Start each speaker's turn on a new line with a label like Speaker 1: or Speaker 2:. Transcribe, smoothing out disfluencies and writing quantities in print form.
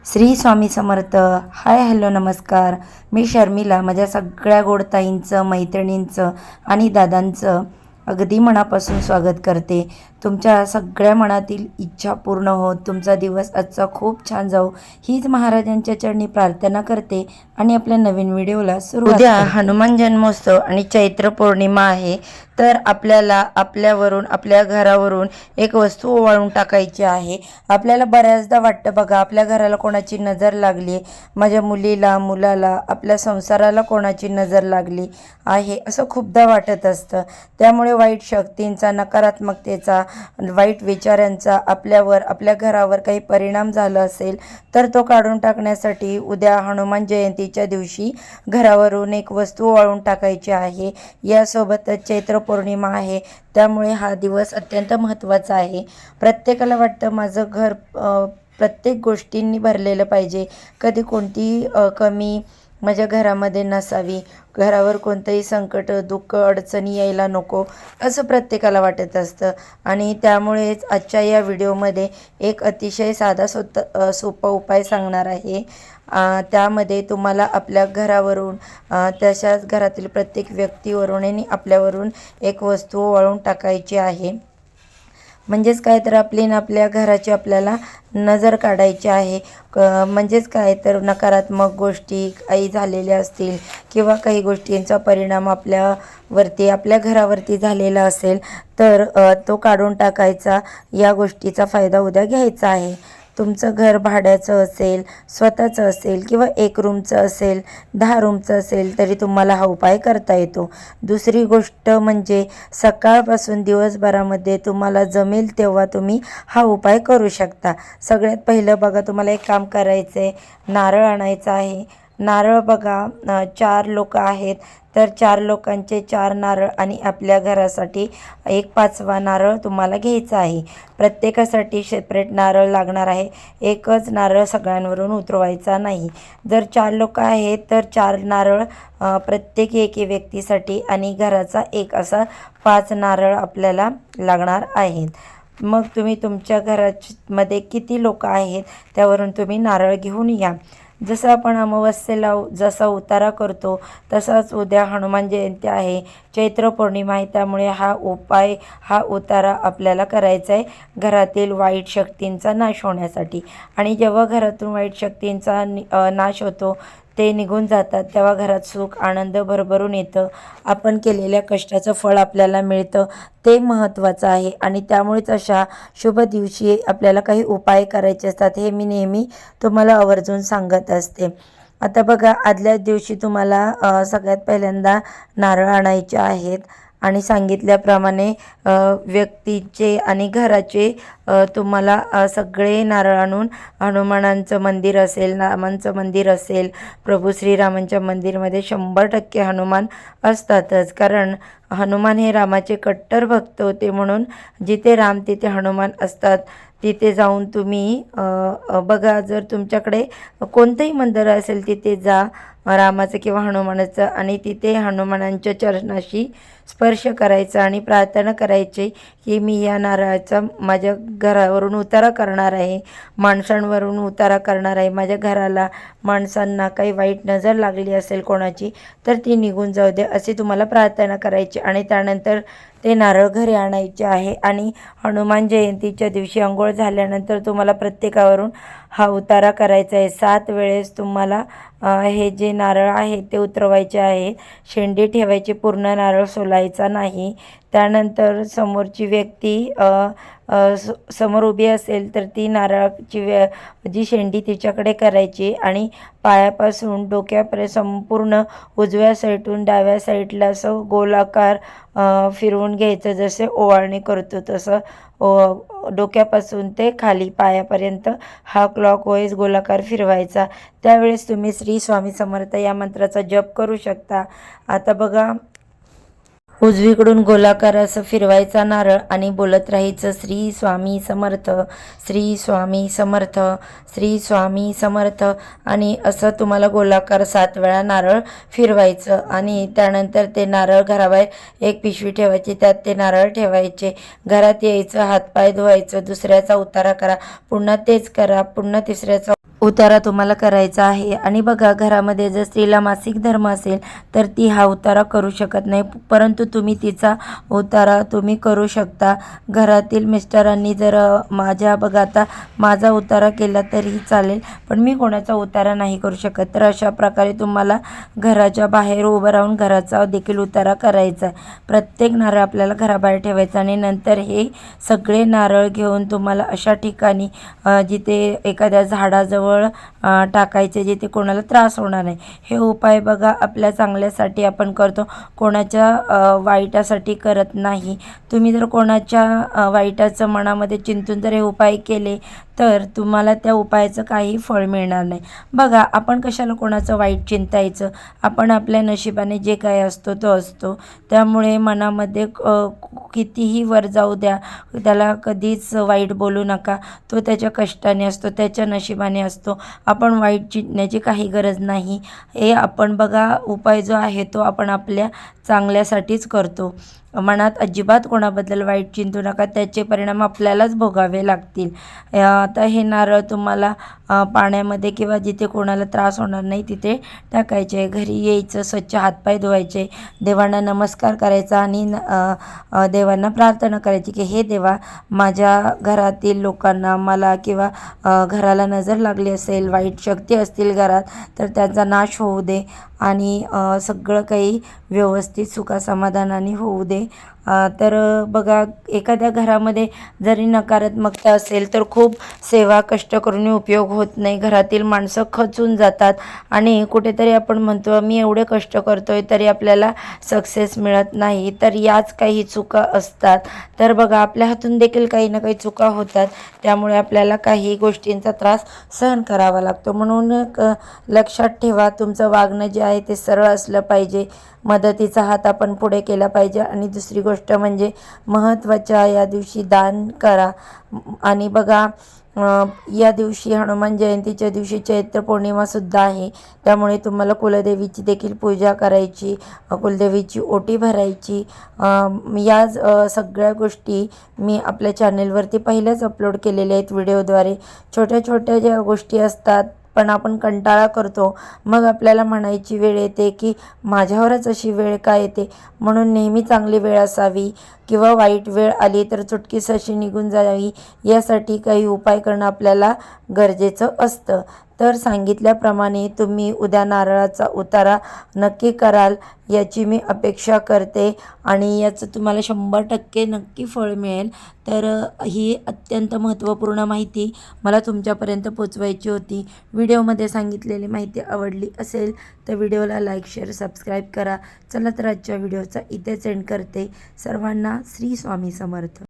Speaker 1: Shri Swami Samarth. Hi hello नमस्कार. मी शर्मिला माझ्या सगळ्या गोडताईंचं, मैत्रिणींचं आणि दादांचं अगदी मनापासून स्वागत करते. तुमच्या सगळ्या मनातील इच्छा पूर्ण होत तुमचा दिवस आजचा खूप छान जाऊ हीच महाराजांच्या चरणी प्रार्थना करते आणि आपल्या नवीन व्हिडिओला सुरुवात करते. उद्या हनुमान जन्मोत्सव आणि चैत्र पौर्णिमा आहे. तर आपल्याला आपल्यावरून आपल्या घरावरून एक वस्तू ओवाळून टाकायची आहे. आपल्याला बऱ्याचदा वाटतं बघा, आपल्या घराला कोणाची नजर लागली, माझ्या मुलीला, मुलाला, आपल्या संसाराला कोणाची नजर लागली आहे असं खूपदा वाटत असतं. त्यामुळे वाईट शक्तींचा, नकारात्मकतेचा, वाईट विचारांचा आपल्यावर, आपल्या घरावर काही परिणाम झाला असेल तर तो काढून टाकण्यासाठी उद्या हनुमान जयंतीच्या दिवशी घरावरून एक वस्तू ओवाळून टाकायची आहे. यासोबतच चैत्र पौर्णिमा आहे, त्यामुळे हा दिवस अत्यंत महत्त्वाचा आहे. प्रत्येकाला वाटतं माझं घर प्रत्येक गोष्टींनी भरलेलं पाहिजे, कधी कोणतीही कमी माझ्या घरामध्ये नसावी, घरावर कोणतंही संकट, दुःख, अडचणी यायला नको असं प्रत्येकाला वाटत असतं. आणि त्यामुळेच आजच्या या व्हिडिओमध्ये एक अतिशय साधा सोपा उपाय सांगणार आहे. त्यामध्ये तुम्हाला आपल्या घरावरून, तशाच घरातील प्रत्येक व्यक्तीवरून आणि आपल्यावरून एक वस्तू ओवाळून टाकायची आहे. म्हणजेच काय तर आपल्या घराची आपल्याला नजर काढायची आहे. म्हणजेच काय तर नकारात्मक गोष्टी काही झालेल्या असतील किंवा काही गोष्टींचा परिणाम आपल्यावरती, आपल्या घरावरती झालेला असेल तर तो काढून टाकायचा. या गोष्टीचा फायदा उद्या घ्यायचा आहे. तुमचं घर भाड्याचं असेल, स्वतःचं असेल किंवा 1 रूमचं असेल, 10 रूमचं असेल तरी तुम्हाला हा उपाय करता येतो. दुसरी गोष्ट म्हणजे सकाळपासून दिवसभरामध्ये तुम्हाला जमेल तेव्हा तुम्ही हा उपाय करू शकता. सगळ्यात पहिलं बघा, तुम्हाला एक काम करायचं आहे, नारळ आणायचा आहे. नारळ बघा, 4 लोक आहेत तर 4 लोकांचे 4 नारळ आणि आपल्या घरासाठी एक 5वा नारळ तुम्हाला घ्यायचा आहे. प्रत्येकासाठी सेपरेट नारळ लागणार आहे. एकच नारळ सगळ्यांवरून उतरवायचा नाही. जर 4 लोक आहेत तर 4 नारळ प्रत्येक एके व्यक्तीसाठी आणि घराचा एक असा 5 नारळ आपल्याला लागणार आहेत. मग तुम्ही तुमच्या घरामध्ये किती लोक आहेत त्यावरून तुम्ही नारळ घेऊन या. जसं आपण अमावस्येला जसा उतारा करतो तसाच उद्या हनुमान जयंती आहे, चैत्र पौर्णिमा आहे, त्यामुळे हा उपाय, हा उतारा आपल्याला करायचा आहे घरातील वाईट शक्तींचा नाश होण्यासाठी. आणि जेव्हा घरातून वाईट शक्तींचा नाश होतो, ते निघून जातात, तेव्हा घरात सुख, आनंद भरभरून येतं. आपण केलेल्या कष्टाचं फळ आपल्याला मिळतं, ते महत्त्वाचं आहे. आणि त्यामुळेच अशा शुभ दिवशी आपल्याला काही उपाय करायचे असतात, हे मी नेहमी तुम्हाला आवर्जून सांगत असते. आता बघा, आदल्याच दिवशी तुम्हाला सगळ्यात पहिल्यांदा नारळ आणायचे आहेत आणि सांगितल्याप्रमाणे व्यक्तीचे आणि घराचे तुम्हाला सगळे नारळ आणून, हनुमानांचं मंदिर असेल, रामांचं मंदिर असेल, प्रभू श्रीरामांच्या मंदिरमध्ये 100% हनुमान असतातच. कारण हनुमान हे रामाचे कट्टर भक्त होते, म्हणून जिथे राम तिथे हनुमान असतात. तिथे जाऊन तुम्ही बघा, जर तुमच्याकडे कोणतंही मंदिर असेल तिथे जा, रामाचं किंवा हनुमानाचं, आणि तिथे हनुमानांच्या चरणाशी स्पर्श करायचा आणि प्रार्थना करायची की मी या नारळाचा माझ्या घरावरून उतारा करणार आहे, माणसांवरून उतारा करणार आहे. माझ्या घराला, माणसांना काही वाईट नजर लागली असेल कोणाची तर ती निघून जाऊ दे, अशी तुम्हाला प्रार्थना करायची. आणि त्यानंतर ते नारळ घरी आणायचे आहे. आणि हनुमान जयंतीच्या दिवशी अंघोळ झाल्यानंतर तुम्हाला प्रत्येकावरून हा उतारा करायचा आहे. 7 वेळेस तुम्हाला हे जे नारळ आहे ते उतरवायचे आहे. शेंडी ठेवायची, पूर्ण नारळ सोलायचा नाही. त्यानंतर समोरची व्यक्ती समोर उभी असेल तर ती नारळाची जी शेंडी तिच्याकडे करायची आणि पायापासून डोक्यापर्यंत संपूर्ण उजव्या साईडून डाव्या साईडला असं गोलाकार फिरवून घ्यायचं. जसे ओवाळणी करतो तसं डोक्यापासून ते खाली पायापर्यंत हा क्लॉकवाईज गोलाकार फिरवायचा. त्यावेळेस तुम्ही श्री स्वामी समर्थ या मंत्राचा जप करू शकता. आता बघा, उजवीकडून गोलाकार असं फिरवायचा नारळ आणि बोलत राहायचं श्री स्वामी समर्थ, श्री स्वामी समर्थ, श्री स्वामी समर्थ. आणि असं तुम्हाला गोलाकार 7 वेळा नारळ फिरवायचं आणि त्यानंतर ते नारळ घराबाहेर एक पिशवी ठेवायची, त्यात ते नारळ ठेवायचे. घरात यायचं, हातपाय धुवायचं, दुसऱ्याचा उतारा करा, पुन्हा तेच करा, पुन्हा तिसऱ्याचा उतारा तुम्हाला करायचा आहे. आणि बघा, घरामध्ये जर स्त्रीला मासिक धर्म असेल तर ती हा उतारा करू शकत नाही, परंतु तुम्ही तिचा उतारा तुम्ही करू शकता. घरातील मिस्टरांनी जर बघा आता माझा उतारा केला तरीही चालेल, पण मी कोणाचा उतारा नाही करू शकत. तर अशा प्रकारे तुम्हाला घराच्या बाहेर उभं राहून घराचा देखील उतारा करायचा आहे. प्रत्येक नारळ आपल्याला घराबाहेर ठेवायचा आणि नंतर हे सगळे नारळ घेऊन तुम्हाला अशा ठिकाणी जिथे एखाद्या झाडाजवळ टाकायचे जिथे कोणाला त्रास होणार नाही. हे उपाय बघा आपल्या चांगल्यासाठी आपण करतो, कोणाच्या वाईटासाठी करत नाही. तुम्ही जर कोणाच्या वाईटाचं मनामध्ये चिंतून जर हे उपाय केले तर तुम्हाला त्या उपायाचं काही फळ मिळणार नाही. बघा, आपण कशाला कोणाचं वाईट चिंतायचं, आपण आपल्या नशिबाने जे काय असतो तो असतो. त्यामुळे मनामध्ये कितीही वर जाऊ द्या, त्याला कधीच वाईट बोलू नका. तो त्याच्या कष्टाने असतो, त्याच्या नशिबाने असतो. आपण वाईट चिंतण्याची काही गरज नाही. हे आपण बघा उपाय जो आहे तो आपण आपल्या चांगल्यासाठीच करतो. मनात अजिबात कोणाबद्दल वाईट चिंतू नका, त्याचे परिणाम आपल्यालाच भोगावे लागतील. आता हे नारळ तुम्हाला पाण्यामध्ये किंवा जिथे कोणाला त्रास होणार नाही तिथे टाकायचे. घरी यायचं, स्वच्छ हातपाय धुवायचे, देवांना नमस्कार करायचा आणि देवांना प्रार्थना करायची की हे देवा, माझ्या घरातील लोकांना, मला किंवा घराला नजर लागली असेल, वाईट शक्ती असतील घरात, तर त्यांचा नाश होऊ दे आणि सगळं काही व्यवस्थित सुखासमाधानाने होऊ दे. तर बघा, एखाद्या घरामध्ये जरी नकारात्मकता असेल तर खूप सेवा कष्ट करून उपयोग होत नाही. घरातील माणसं खचून जातात आणि कुठेतरी आपण म्हणतो मी एवढे कष्ट करतोय तरी आपल्याला सक्सेस मिळत नाही. तर याच काही चुका असतात. तर बघा, आपल्या हातून देखील काही ना काही चुका होतात, त्यामुळे आपल्याला काही गोष्टींचा त्रास सहन करावा लागतो. म्हणून लक्षात ठेवा, तुमचं वागणं जे आहे ते सरळ असलं पाहिजे. मदतीचा हात आपण पुढे केला पाहिजे. आणि दुसरी गोष्ट म्हणजे महत्त्वाच्या या दिवशी दान करा. आणि बघा, या दिवशी हनुमान जयंतीच्या दिवशी चैत्र पौर्णिमासुद्धा आहे, त्यामुळे तुम्हाला कुलदेवीची देखील पूजा करायची, कुलदेवीची ओटी भरायची. या सगळ्या गोष्टी मी आपल्या चॅनेलवरती पहिलेच अपलोड केलेल्या आहेत व्हिडिओद्वारे. छोट्या छोट्या ज्या गोष्टी असतात पण आपण कंटाळा करतो, मग आपल्याला म्हणायची वेळ येते की माझ्यावरच अशी वेळ का येते. म्हणून नेहमी चांगली वेळ असावी किंवा वाईट वेळ आली तर चुटकीस अशी निघून जावी, यासाठी काही उपाय करणं आपल्याला गरजेचं असतं. तर सांगितल्याप्रमाणे तुम्ही उद्या नारळाचा उतारा नक्की कराल याची मी अपेक्षा करते आणि याचं तुम्हाला 100% नक्की फळ मिळेल. तर ही अत्यंत महत्त्वपूर्ण माहिती मला तुमच्यापर्यंत पोचवायची होती. व्हिडिओमध्ये सांगितलेली माहिती आवडली असेल तर व्हिडिओला लाईक, शेअर, सबस्क्राईब करा. चला तर आजच्या व्हिडिओचा इथे एंड करते. सर्वांना श्री स्वामी समर्थ.